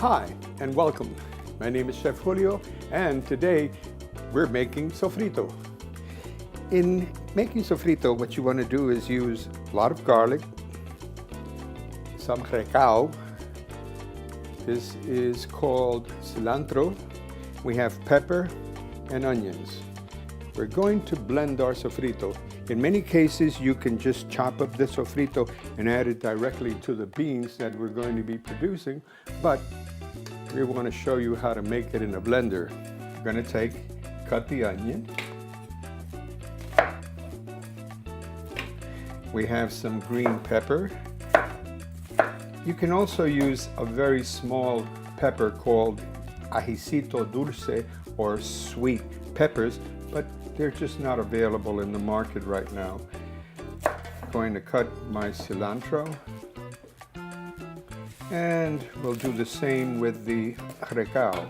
Hi and welcome. My name is Chef Julio and today we're making sofrito. In making sofrito, what you want to do is use a lot of garlic, some recao. This is called cilantro. We have pepper and onions. We're going to blend our sofrito. In many cases, you can just chop up the sofrito and add it directly to the beans that we're going to be producing, but we want to show you how to make it in a blender. We're going to cut the onion. We have some green pepper. You can also use a very small pepper called ajicito dulce or sweet peppers, but they're just not available in the market right now. I'm going to cut my cilantro, and we'll do the same with the recao.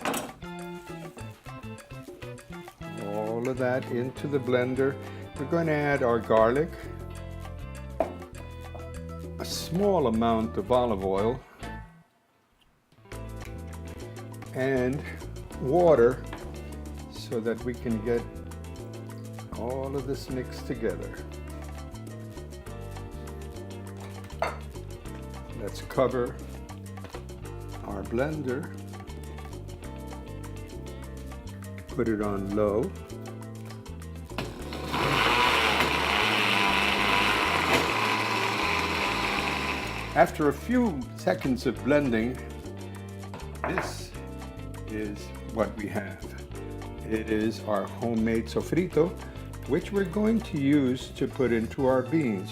All of that into the blender. We're going to add our garlic, a small amount of olive oil, and water so that we can get all of this mixed together. Let's cover our blender, put it on low. After a few seconds of blending, this is what we have. It is our homemade sofrito, which we're going to use to put into our beans.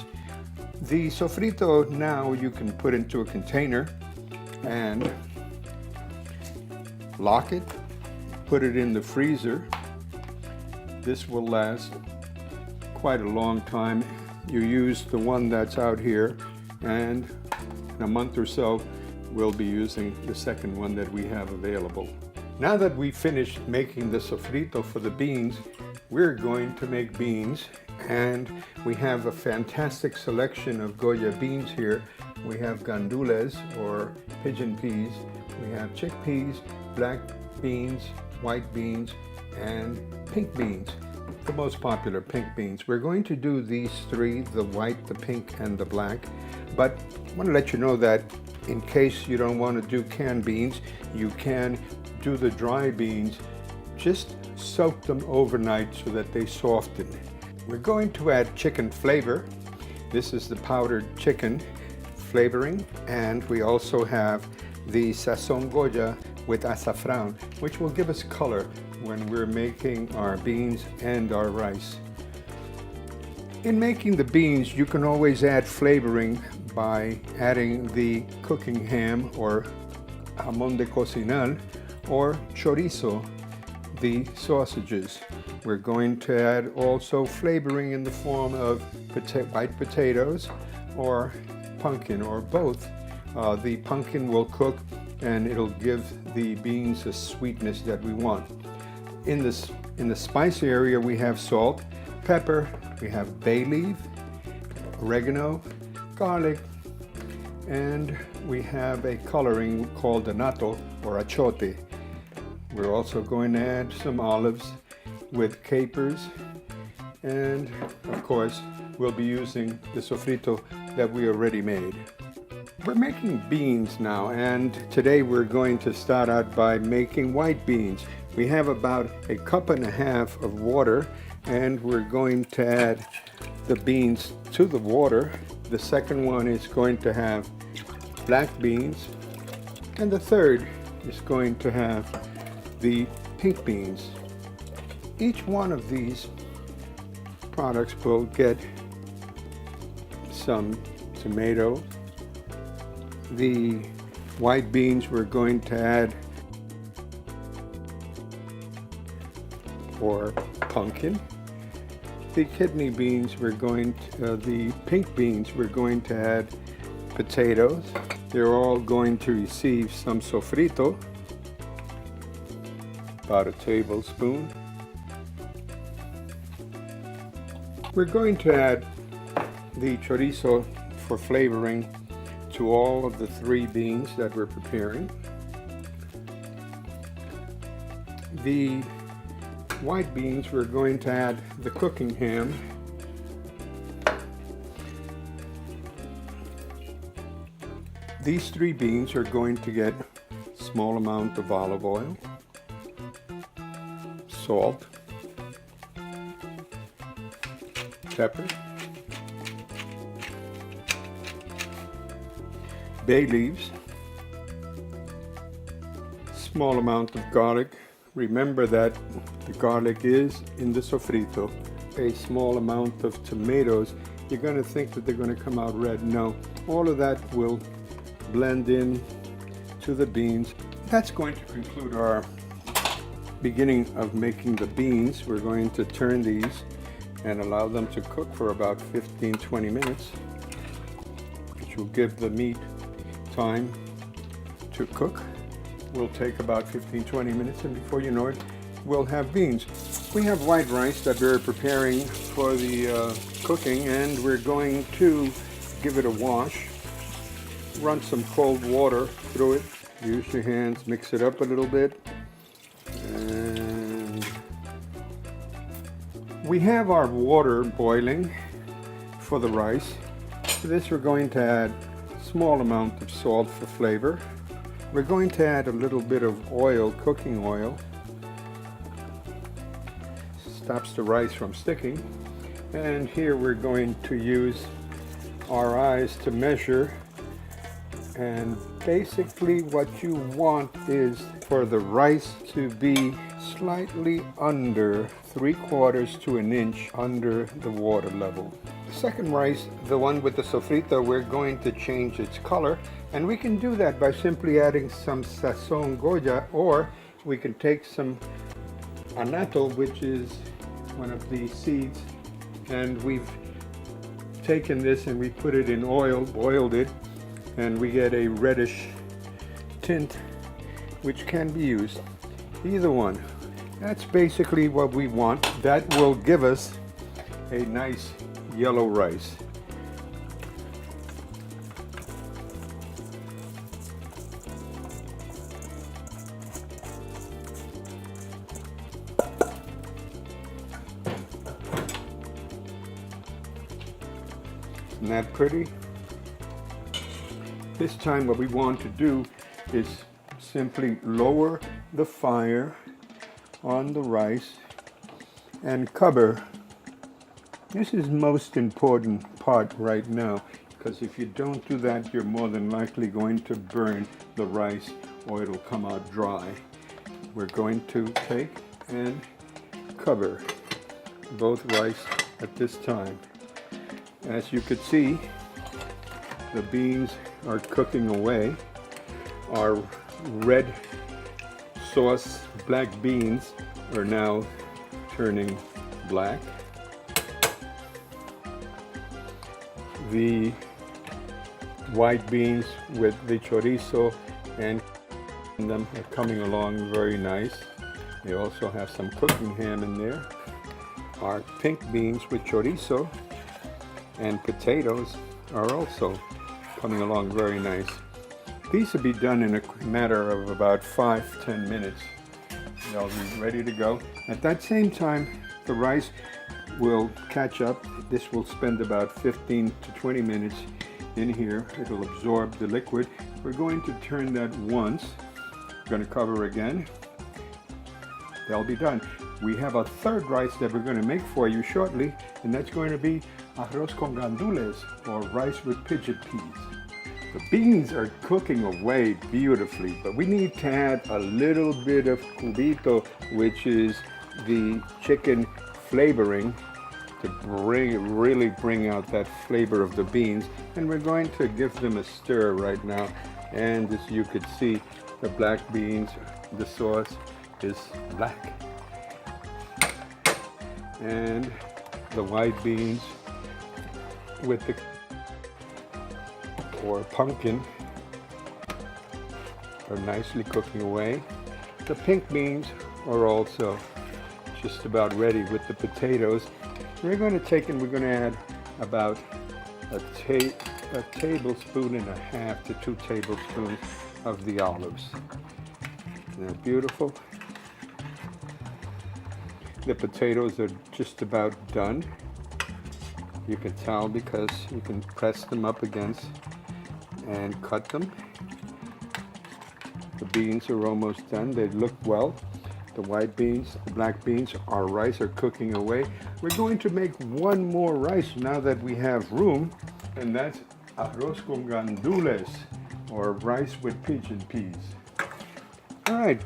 The sofrito now you can put into a container and lock it, put it in the freezer. This will last quite a long time. You use the one that's out here, and in a month or so we'll be using the second one that we have available. Now that we've finished making the sofrito for the beans, we're going to make beans, and we have a fantastic selection of Goya beans here. We have gandules or pigeon peas, we have chickpeas, black beans, white beans, and pink beans. The most popular pink beans. We're going to do these three, the white, the pink, and the black, but I want to let you know that in case you don't want to do canned beans, you can do the dry beans. Just soak them overnight so that they soften. We're going to add chicken flavor. This is the powdered chicken flavoring, and we also have the sazon Goya with azafran, which will give us color when we're making our beans and our rice. In making the beans, you can always add flavoring by adding the cooking ham or jamón de cocinar or chorizo, the sausages. We're going to add also flavoring in the form of white potatoes or pumpkin, or both. The pumpkin will cook and it'll give the beans the sweetness that we want. In the spice area, we have salt, pepper, we have bay leaf, oregano, garlic, and we have a coloring called anato or achote. We're also going to add some olives with capers, and of course we'll be using the sofrito that we already made. We're making beans now, and today we're going to start out by making white beans. We have about a cup and a half of water, and we're going to add the beans to the water. The second one is going to have black beans, and the third is going to have the pink beans. Each one of these products will get some tomato. The white beans we're going to add or pumpkin. The kidney beans the pink beans we're going to add potatoes. They're all going to receive some sofrito, about a tablespoon. We're going to add the chorizo for flavoring to all of the three beans that we're preparing. the white beans, we're going to add the cooking ham. These 3 beans are going to get a small amount of olive oil, salt, pepper, bay leaves, small amount of garlic. Remember that the garlic is in the sofrito. A small amount of tomatoes. You're going to think that they're going to come out red. No, all of that will blend in to the beans. That's going to conclude our beginning of making the beans. We're going to turn these and allow them to cook for about 15-20 minutes, which will give the meat time to cook. Will take about 15-20 minutes, and before you know it, we'll have beans. We have white rice that we're preparing for the cooking, and we're going to give it a wash. Run some cold water through it. Use your hands, mix it up a little bit. And we have our water boiling for the rice. To this we're going to add a small amount of salt for flavor. We're going to add a little bit of oil, cooking oil. Stops the rice from sticking. And here we're going to use our eyes to measure. And basically what you want is for the rice to be slightly under 3/4 to an inch under the water level. The second rice, the one with the sofrito, we're going to change its color, and we can do that by simply adding some sazon goya, or we can take some anato, which is one of the seeds, and we've taken this and we put it in oil, boiled it, and we get a reddish tint which can be used. Either one. That's basically what we want. That will give us a nice yellow rice. Isn't that pretty? This time what we want to do is simply lower the fire on the rice and cover. This is most important part right now, because if you don't do that, you're more than likely going to burn the rice or it'll come out dry. We're going to take and cover both rice at this time. As you could see, the beans are cooking away. Our red sauce black beans are now turning black. The white beans with the chorizo and them are coming along very nice. They also have some cooking ham in there. Our pink beans with chorizo and potatoes are also coming along very nice. These will be done in a matter of about 5-10 minutes. They'll be ready to go. At that same time, the rice will catch up. This will spend about 15 to 20 minutes in here. It'll absorb the liquid. We're going to turn that once. We're going to cover again. They'll be done. We have a third rice that we're going to make for you shortly, and that's going to be arroz con gandules, or rice with pigeon peas. The beans are cooking away beautifully, but we need to add a little bit of cubito, which is the chicken flavoring, to really bring out that flavor of the beans. And we're going to give them a stir right now. And as you could see, the black beans, the sauce is black. And the white beans with the or pumpkin are nicely cooking away. The pink beans are also just about ready with the potatoes. We're going to take and we're going to add about a tablespoon and a half to 2 tablespoons of the olives. They're beautiful. The potatoes are just about done. You can tell because you can press them up against and cut them. The beans are almost done. They look well. The white beans, the black beans, our rice are cooking away. We're going to make one more rice now that we have room, and that's arroz con gandules, or rice with pigeon peas. All right,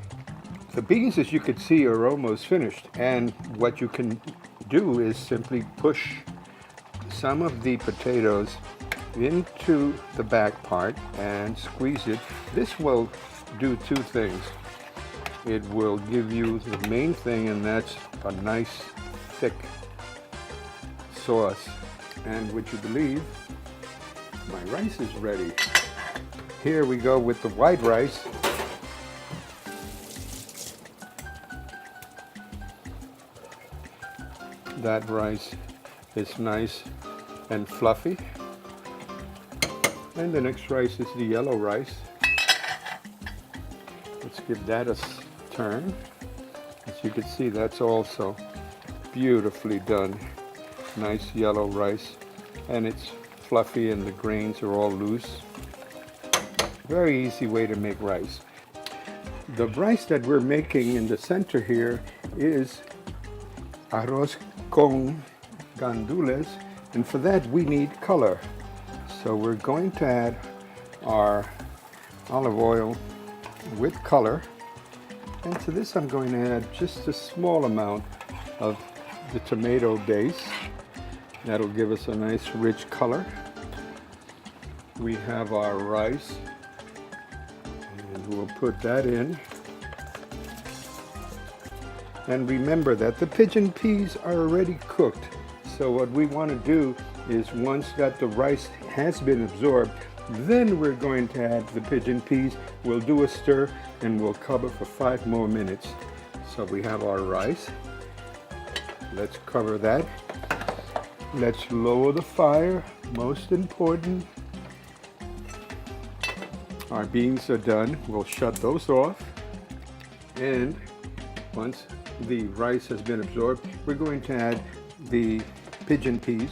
the beans, as you can see, are almost finished, and what you can do is simply push some of the potatoes into the back part and squeeze it. This will do two things. It will give you the main thing, and that's a nice thick sauce. And would you believe, my rice is ready. Here we go with the white rice. That rice is nice and fluffy. And the next rice is the yellow rice. Let's give that a turn. As you can see, that's also beautifully done. Nice yellow rice, and it's fluffy and the grains are all loose. Very easy way to make rice. The rice that we're making in the center here is arroz con gandules, and for that we need color. So we're going to add our olive oil with color, and to this I'm going to add just a small amount of the tomato base. That'll give us a nice rich color. We have our rice, and we'll put that in. And remember that the pigeon peas are already cooked. So what we want to do is, once that the rice has been absorbed, then we're going to add the pigeon peas. We'll do a stir and we'll cover for 5 more minutes. So we have our rice. Let's cover that. Let's lower the fire, most important. Our beans are done. We'll shut those off. And once the rice has been absorbed, we're going to add the pigeon peas.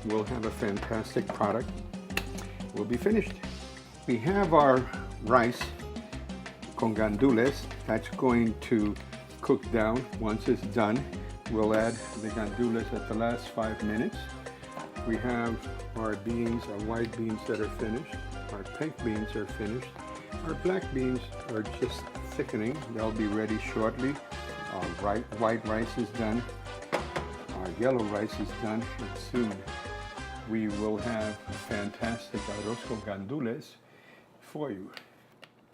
We'll have a fantastic product. We'll be finished. We have our rice con gandules. That's going to cook down. Once it's done, we'll add the gandules at the last 5 minutes. We have our beans, our white beans that are finished. Our pink beans are finished. Our black beans are just thickening. They'll be ready shortly. Our white rice is done. Our yellow rice is done, and soon we will have a fantastic arroz con gandules for you.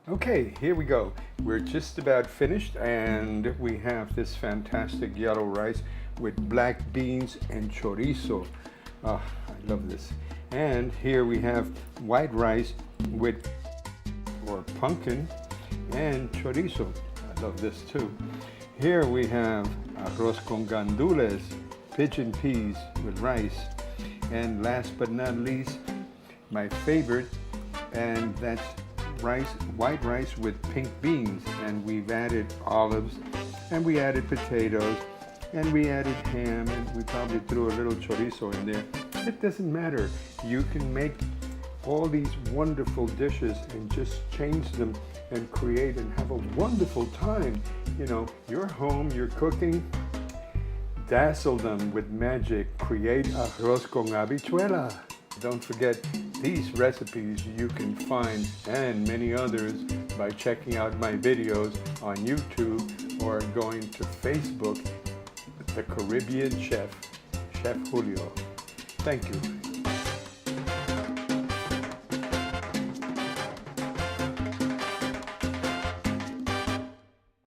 Okay, here we go. We're just about finished, and we have this fantastic yellow rice with black beans and chorizo. Oh, I love this. And here we have white rice with pumpkin and chorizo. I love this too. Here we have arroz con gandules, pigeon peas with rice. And last but not least, my favorite, and that's white rice with pink beans. And we've added olives, and we added potatoes, and we added ham, and we probably threw a little chorizo in there. It doesn't matter. You can make all these wonderful dishes and just change them and create and have a wonderful time. You know, your home, you're cooking, dazzle them with magic. Create arroz con habichuela. Don't forget, these recipes you can find, and many others, by checking out my videos on YouTube or going to Facebook, The Caribbean Chef, Chef Julio. Thank you.